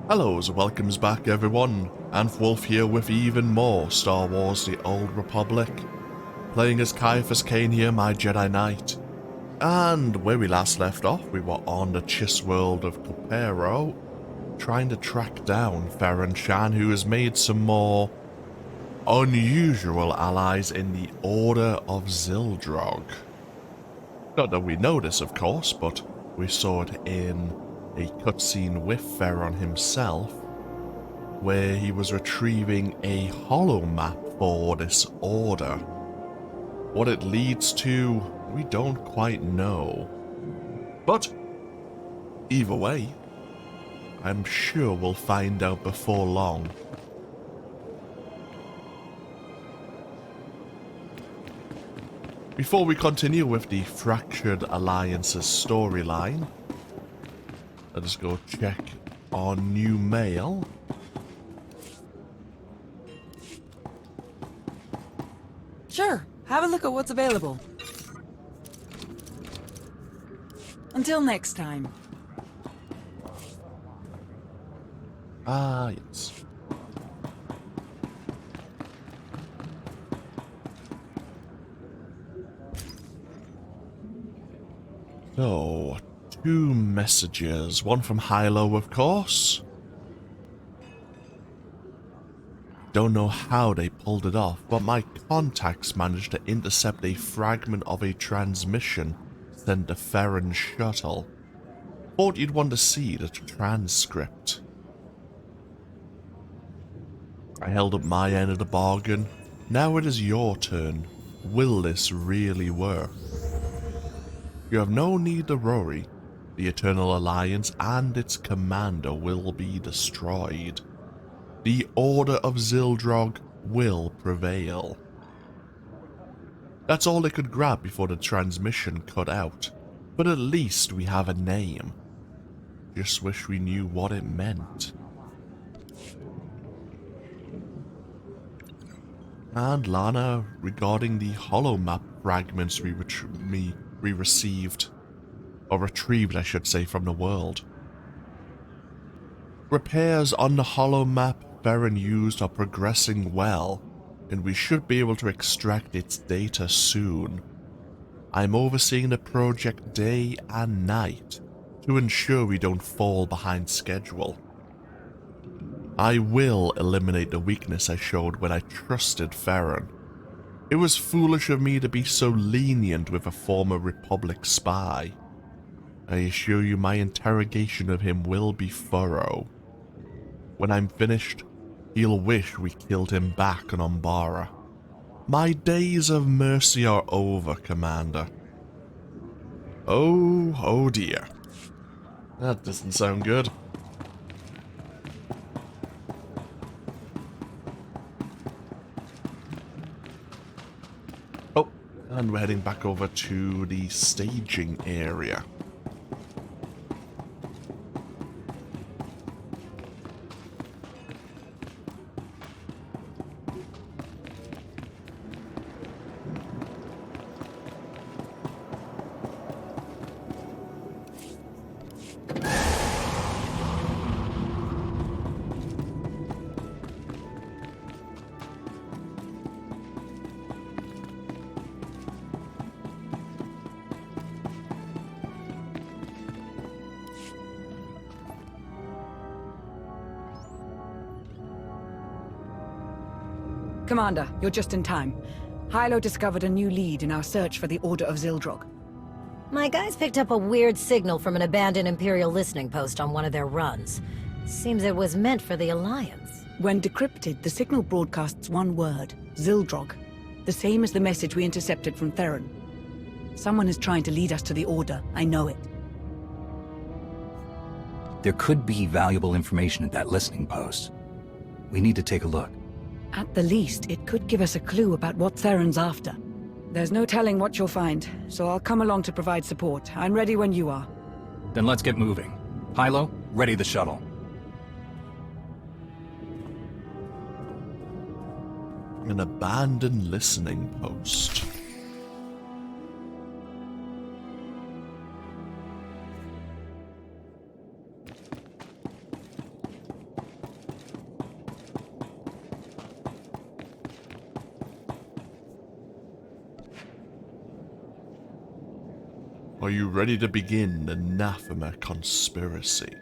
Hellos, welcomes back everyone, Wolf here with even more Star Wars The Old Republic, playing as Ciaphas Cain here, my Jedi Knight. And where we last left off, we were on the Chiss world of Copero, trying to track down Farron Shan, who has made some more unusual allies in the Order of Zildrog. Not that we know this, of course, but we saw it in a cutscene with Farron himself, where he was retrieving a holomap for this order. What it leads to, we don't quite know. But either way, I'm sure we'll find out before long. Before we continue with the Fractured Alliance's storyline, let us go check our new mail. Sure, have a look at what's available. Until next time. Ah, yes. So, two messages. One from Hilo, of course. Don't know how they pulled it off, but my contacts managed to intercept a fragment of a transmission sent to Farron's shuttle. Thought you'd want to see the transcript. I held up my end of the bargain. Now it is your turn. Will this really work? You have no need to worry. The Eternal Alliance and its commander will be destroyed. The Order of Zildrog will prevail. That's all they could grab before the transmission cut out, but at least we have a name. Just wish we knew what it meant. And Lana, regarding the holomap fragments we received, or retrieved I should say, from the world. Repairs on the holomap Farron used are progressing well, and we should be able to extract its data soon. I'm overseeing the project day and night to ensure we don't fall behind schedule. I will eliminate the weakness I showed when I trusted Farron. It was foolish of me to be so lenient with a former Republic spy. I assure you my interrogation of him will be thorough. When I'm finished, he'll wish we killed him back on Umbara. My days of mercy are over, Commander. Oh dear. That doesn't sound good. Oh, and we're heading back over to the staging area. Commander, you're just in time. Hilo discovered a new lead in our search for the Order of Zildrog. My guys picked up a weird signal from an abandoned Imperial listening post on one of their runs. Seems it was meant for the Alliance. When decrypted, the signal broadcasts one word, Zildrog. The same as the message we intercepted from Theron. Someone is trying to lead us to the Order, I know it. There could be valuable information at that listening post. We need to take a look. At the least, it could give us a clue about what Theron's after. There's no telling what you'll find, so I'll come along to provide support. I'm ready when you are. Then let's get moving. Hilo, ready the shuttle. An abandoned listening post. Are you ready to begin the anathema conspiracy?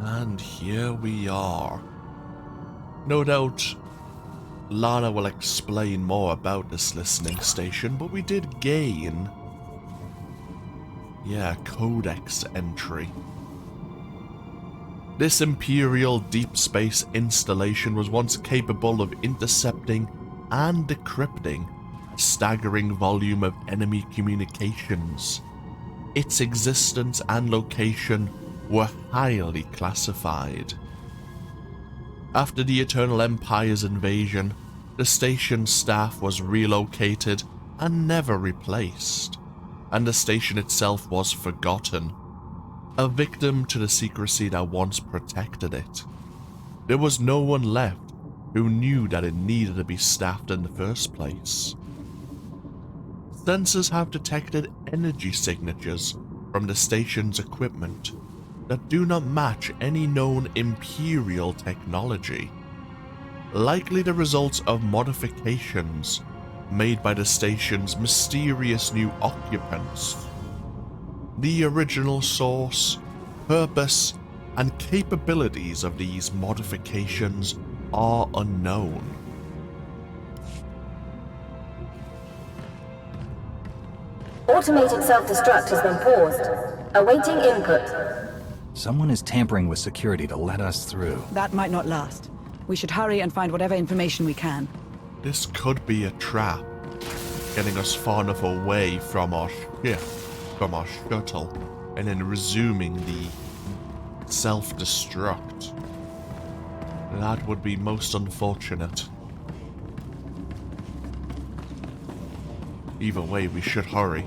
And here we are. No doubt Lana will explain more about this listening station, but we did gain, codex entry. This Imperial deep space installation was once capable of intercepting and decrypting a staggering volume of enemy communications. Its existence and location were highly classified. After the Eternal Empire's invasion, the station's staff was relocated and never replaced, and the station itself was forgotten, a victim to the secrecy that once protected it. There was no one left who knew that it needed to be staffed in the first place. Sensors have detected energy signatures from the station's equipment that do not match any known Imperial technology, likely the results of modifications made by the station's mysterious new occupants. The original source, purpose, and capabilities of these modifications are unknown. Automated self-destruct has been paused. Awaiting input. Someone is tampering with security to let us through. That might not last. We should hurry and find whatever information we can. This could be a trap, getting us far enough away from our ship, from our shuttle, and then resuming the self-destruct. That would be most unfortunate. Either way, we should hurry.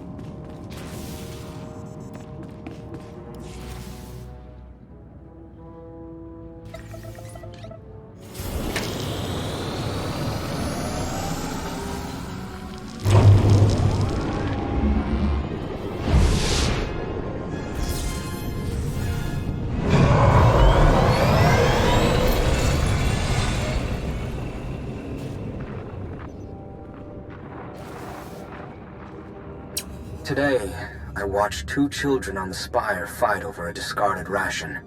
Today, I watched 2 children on the Spire fight over a discarded ration.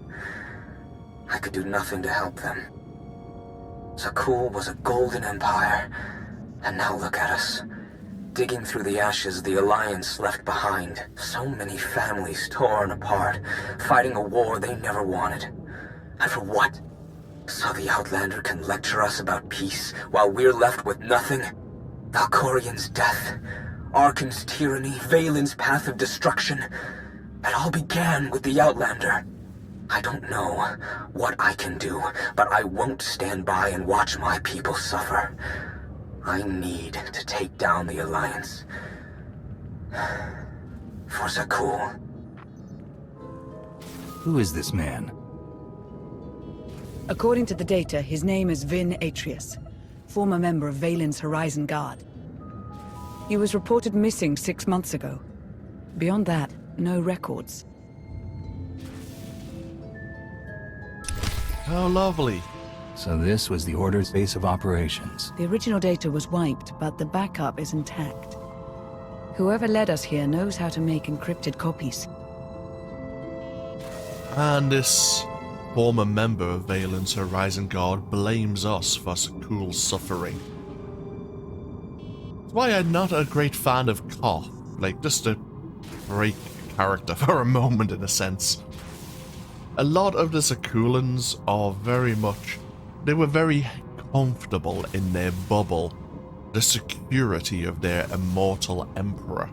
I could do nothing to help them. Zakuul was a golden empire, and now look at us. Digging through the ashes the Alliance left behind. So many families torn apart, fighting a war they never wanted. And for what? So the Outlander can lecture us about peace while we're left with nothing? Valkorian's death, Arkan's tyranny, Valen's path of destruction. It all began with the Outlander. I don't know what I can do, but I won't stand by and watch my people suffer. I need to take down the Alliance. For Zakuul. Who is this man? According to the data, his name is Vin Atrius, former member of Valen's Horizon Guard. He was reported missing 6 months ago. Beyond that, no records. How lovely. So this was the Order's base of operations. The original data was wiped, but the backup is intact. Whoever led us here knows how to make encrypted copies. And this former member of Valen's Horizon Guard blames us for Zakuul's suffering. That's why I'm not a great fan of Koth. Like, just to break character for a moment, in a sense. A lot of the Zakuulans are very much... They were very comfortable in their bubble the security of their immortal emperor.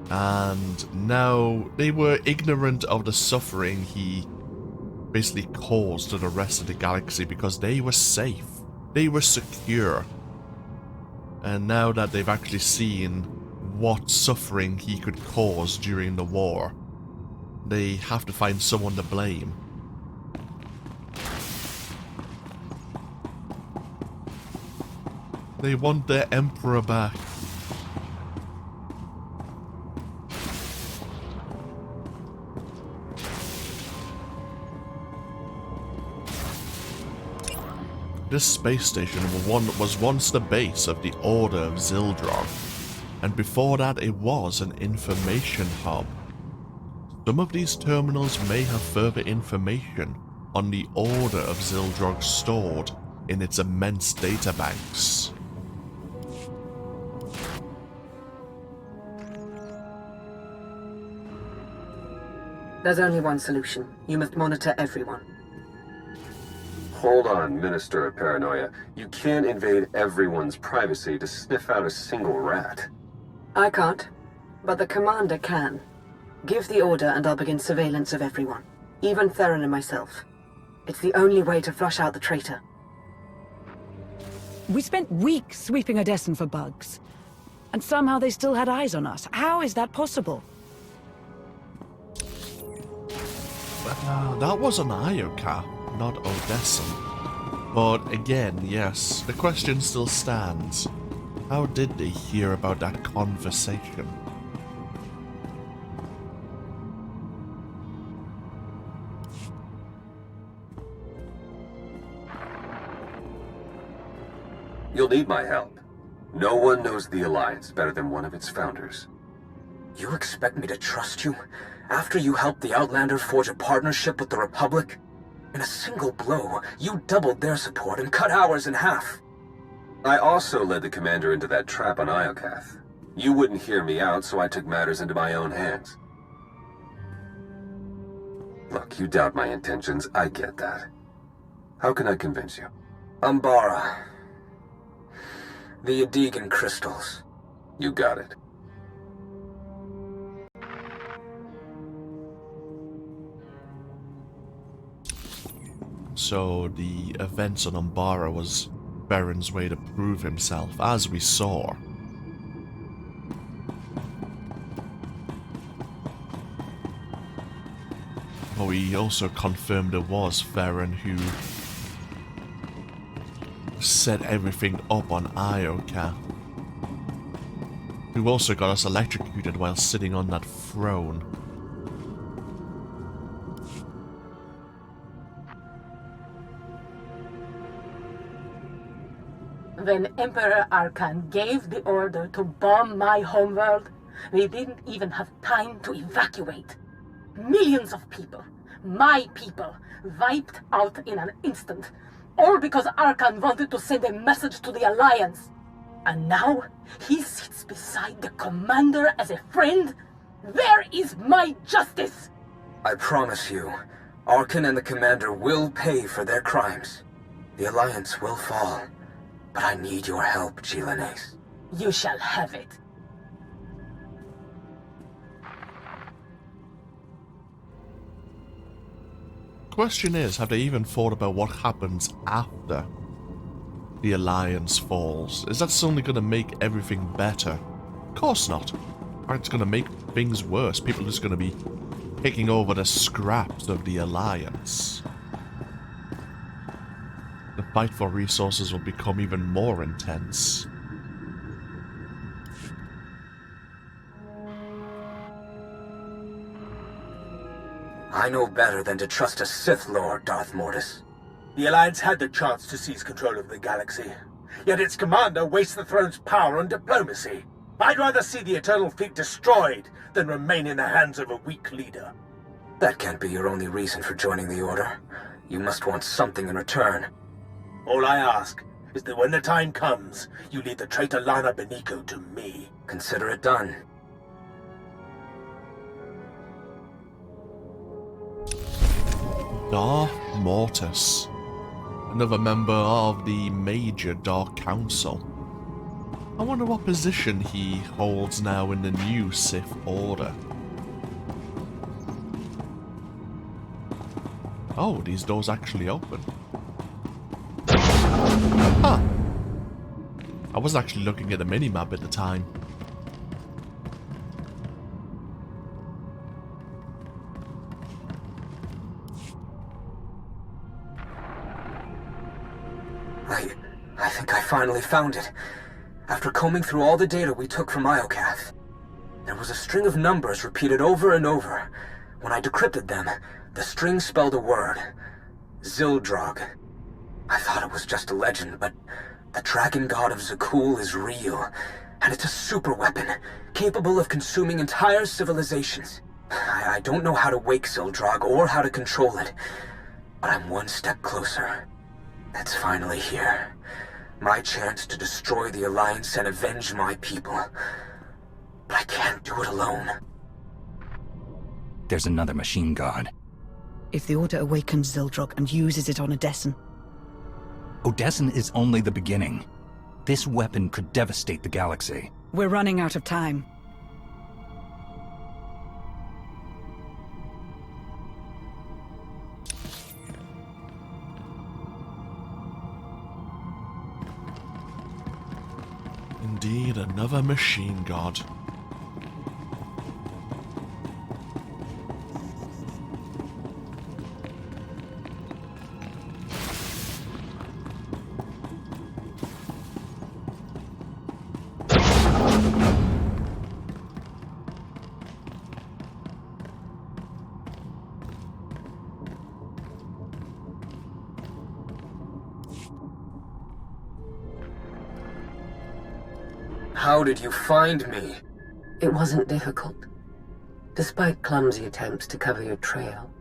And now they were ignorant of the suffering he basically caused to the rest of the galaxy because they were safe. They were secure. And now that they've actually seen what suffering he could cause during the war, they have to find someone to blame. They want their emperor back. This space station was once the base of the Order of Zildrog, and before that it was an information hub. Some of these terminals may have further information on the Order of Zildrog stored in its immense databanks. There's only one solution. You must monitor everyone. Hold on, Minister of Paranoia. You can't invade everyone's privacy to sniff out a single rat. I can't, but the commander can. Give the order and I'll begin surveillance of everyone. Even Theron and myself. It's the only way to flush out the traitor. We spent weeks sweeping Odessen for bugs. And somehow they still had eyes on us. How is that possible? That was an Iokath, not Odessen. But again, yes, the question still stands. How did they hear about that conversation? You'll need my help. No one knows the Alliance better than one of its founders. You expect me to trust you? After you helped the Outlander forge a partnership with the Republic? In a single blow, you doubled their support and cut ours in half. I also led the commander into that trap on Iokath. You wouldn't hear me out, so I took matters into my own hands. Look, you doubt my intentions, I get that. How can I convince you? Umbara. The Adegan crystals. You got it. So the events on Umbara was Baron's way to prove himself, as we saw. But we also confirmed it was Farron who set everything up on Iokath, who also got us electrocuted while sitting on that throne. When Emperor Arkan gave the order to bomb my homeworld, we didn't even have time to evacuate. Millions of people, my people, wiped out in an instant. All because Arkan wanted to send a message to the Alliance. And now, he sits beside the commander as a friend? Where is my justice? I promise you, Arkan and the commander will pay for their crimes. The Alliance will fall. But I need your help, Chilanes. You shall have it. Question is, have they even thought about what happens after the Alliance falls? Is that suddenly going to make everything better? Of course not. Or it's going to make things worse. People are just going to be picking over the scraps of the Alliance. The fight for resources will become even more intense. I know better than to trust a Sith Lord, Darth Mortis. The Alliance had the chance to seize control of the galaxy, yet its commander wastes the throne's power on diplomacy. I'd rather see the Eternal Fleet destroyed than remain in the hands of a weak leader. That can't be your only reason for joining the Order. You must want something in return. All I ask is that when the time comes, you leave the traitor Lana Beniko to me. Consider it done. Darth Mortis, another member of the Major Dark Council. I wonder what position he holds now in the new Sith Order. Oh, these doors actually open. Huh. I was actually looking at the minimap at the time. I think I finally found it. After combing through all the data we took from Iokath, there was a string of numbers repeated over and over. When I decrypted them, the string spelled a word. Zildrog. I thought it was just a legend, but the dragon god of Zakul is real, and it's a superweapon, capable of consuming entire civilizations. I don't know how to wake Zildrog or how to control it, but I'm one step closer. It's finally here. My chance to destroy the Alliance and avenge my people. But I can't do it alone. There's another machine god. If the Order awakens Zildrog and uses it on Odessen. Odessen is only the beginning. This weapon could devastate the galaxy. We're running out of time. Indeed, another machine god. How did you find me? It wasn't difficult. Despite clumsy attempts to cover your trail,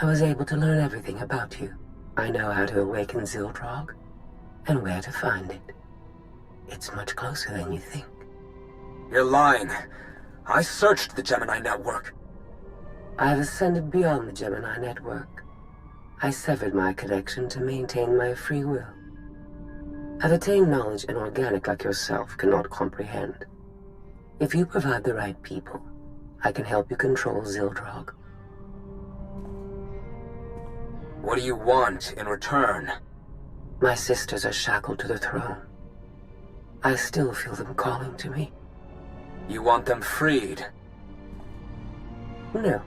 I was able to learn everything about you. I know how to awaken Zildrog, and where to find it. It's much closer than you think. You're lying. I searched the Gemini network. I've ascended beyond the Gemini network. I severed my connection to maintain my free will. I've attained knowledge an organic like yourself cannot comprehend. If you provide the right people, I can help you control Zildrog. What do you want in return? My sisters are shackled to the throne. I still feel them calling to me. You want them freed? No.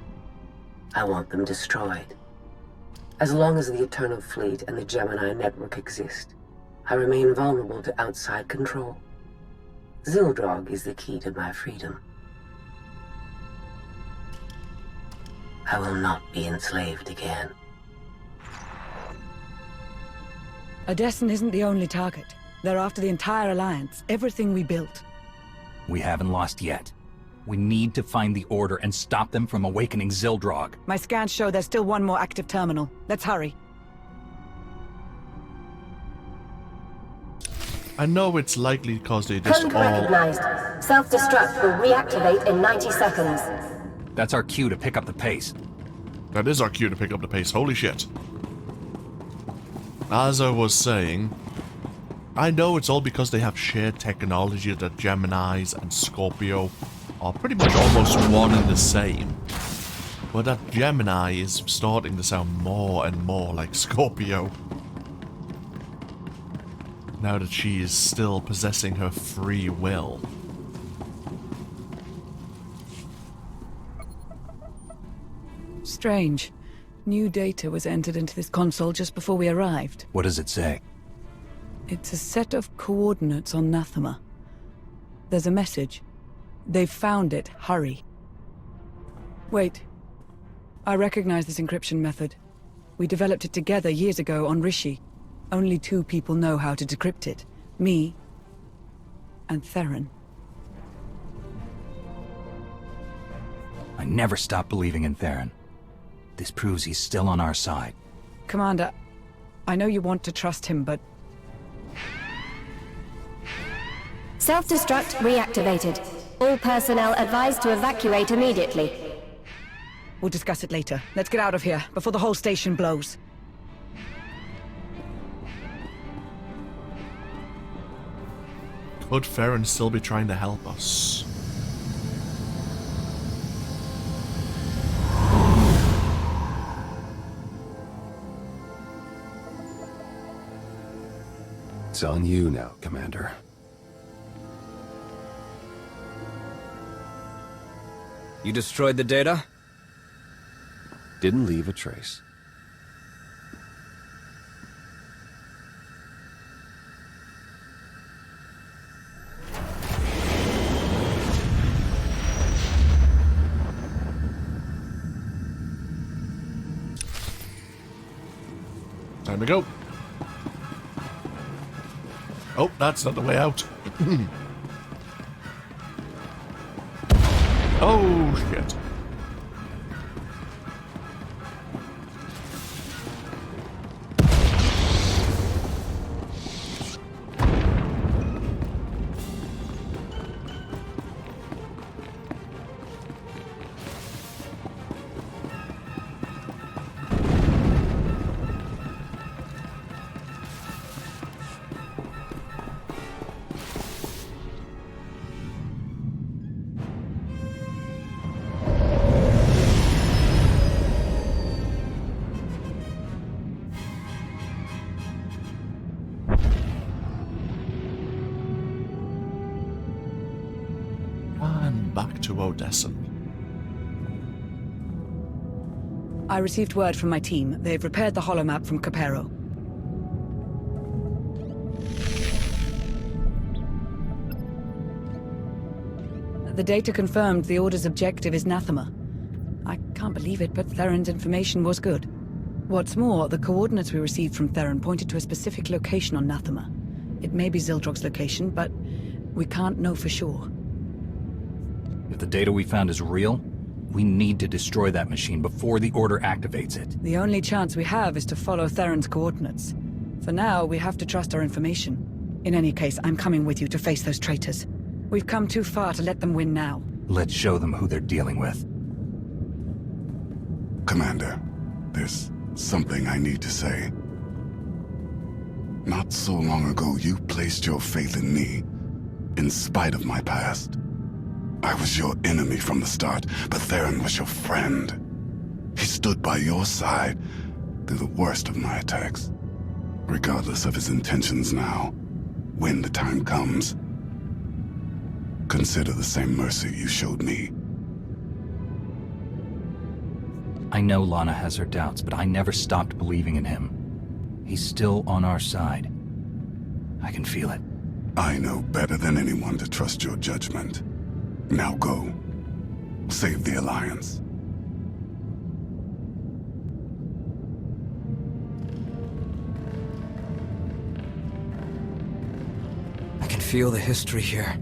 I want them destroyed. As long as the Eternal Fleet and the Gemini network exist, I remain vulnerable to outside control. Zildrog is the key to my freedom. I will not be enslaved again. Odessen isn't the only target. They're after the entire Alliance, everything we built. We haven't lost yet. We need to find the Order and stop them from awakening Zildrog. My scans show there's still one more active terminal. Let's hurry. I know it's likely because they just Code all... recognized. Self-destruct will reactivate in 90 seconds. That's our cue to pick up the pace. That is our cue to pick up the pace, holy shit. As I was saying, I know it's all because they have shared technology that Geminis and Scorpio are pretty much almost one and the same. But that Gemini is starting to sound more and more like Scorpio. Now that she is still possessing her free will. Strange. New data was entered into this console just before we arrived. What does it say? It's a set of coordinates on Nathema. There's a message. They've found it. Hurry. Wait. I recognize this encryption method. We developed it together years ago on Rishi. Only 2 people know how to decrypt it. Me and Theron. I never stopped believing in Theron. This proves he's still on our side. Commander, I know you want to trust him, but... Self-destruct reactivated. All personnel advised to evacuate immediately. We'll discuss it later. Let's get out of here, before the whole station blows. Could Theron still be trying to help us? It's on you now, Commander. You destroyed the data? Didn't leave a trace. Time to go. Oh, that's not the way out. Oh, shit. Back to Odessa. I received word from my team. They've repaired the holomap from Capero. The data confirmed the Order's objective is Nathema. I can't believe it, but Theron's information was good. What's more, the coordinates we received from Theron pointed to a specific location on Nathema. It may be Zildrog's location, but we can't know for sure. If the data we found is real, we need to destroy that machine before the Order activates it. The only chance we have is to follow Theron's coordinates. For now, we have to trust our information. In any case, I'm coming with you to face those traitors. We've come too far to let them win now. Let's show them who they're dealing with. Commander, there's something I need to say. Not so long ago, you placed your faith in me, in spite of my past. I was your enemy from the start, but Theron was your friend. He stood by your side through the worst of my attacks. Regardless of his intentions now, when the time comes, consider the same mercy you showed me. I know Lana has her doubts, but I never stopped believing in him. He's still on our side. I can feel it. I know better than anyone to trust your judgment. Now go. Save the Alliance. I can feel the history here.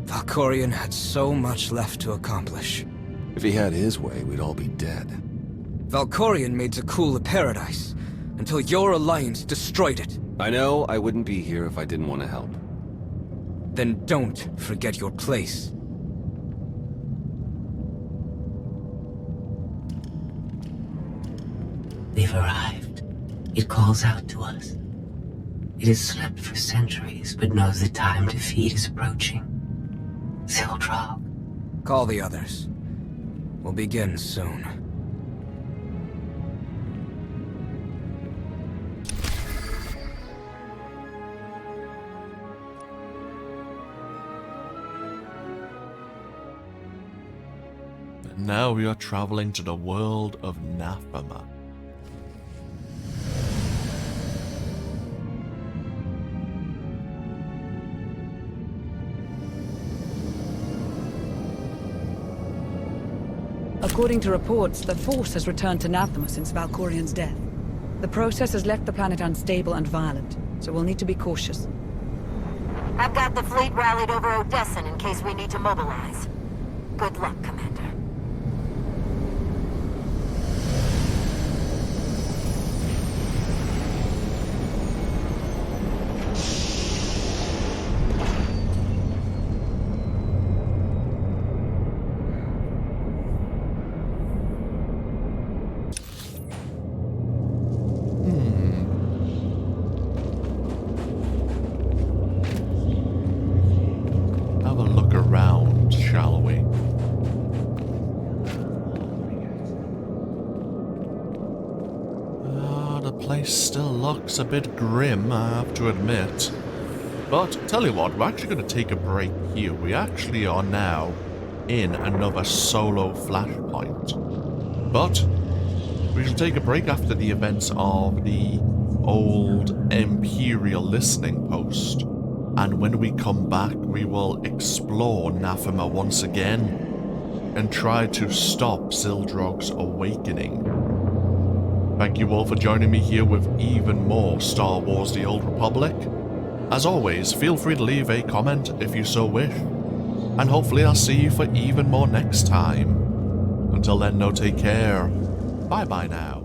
Valkorian had so much left to accomplish. If he had his way, we'd all be dead. Valkorian made Zakul a paradise, until your Alliance destroyed it. I know I wouldn't be here if I didn't want to help. Then don't forget your place. We've arrived. It calls out to us. It has slept for centuries, but knows the time to feed is approaching. Zildrog. Call the others. We'll begin soon. And now we are traveling to the world of Nathema. According to reports, the Force has returned to Nathema since Valkorian's death. The process has left the planet unstable and violent, so we'll need to be cautious. I've got the fleet rallied over Odessa in case we need to mobilize. Good luck, Commander. looks a bit grim, I have to admit. But tell you what, we're actually going to take a break here. We actually are now in another solo flashpoint. But we shall take a break after the events of the old Imperial listening post. And when we come back, we will explore Nathema once again and try to stop Zildrog's awakening. Thank you all for joining me here with even more Star Wars The Old Republic. As always, feel free to leave a comment if you so wish. And hopefully I'll see you for even more next time. Until then, no, take care. Bye-bye now.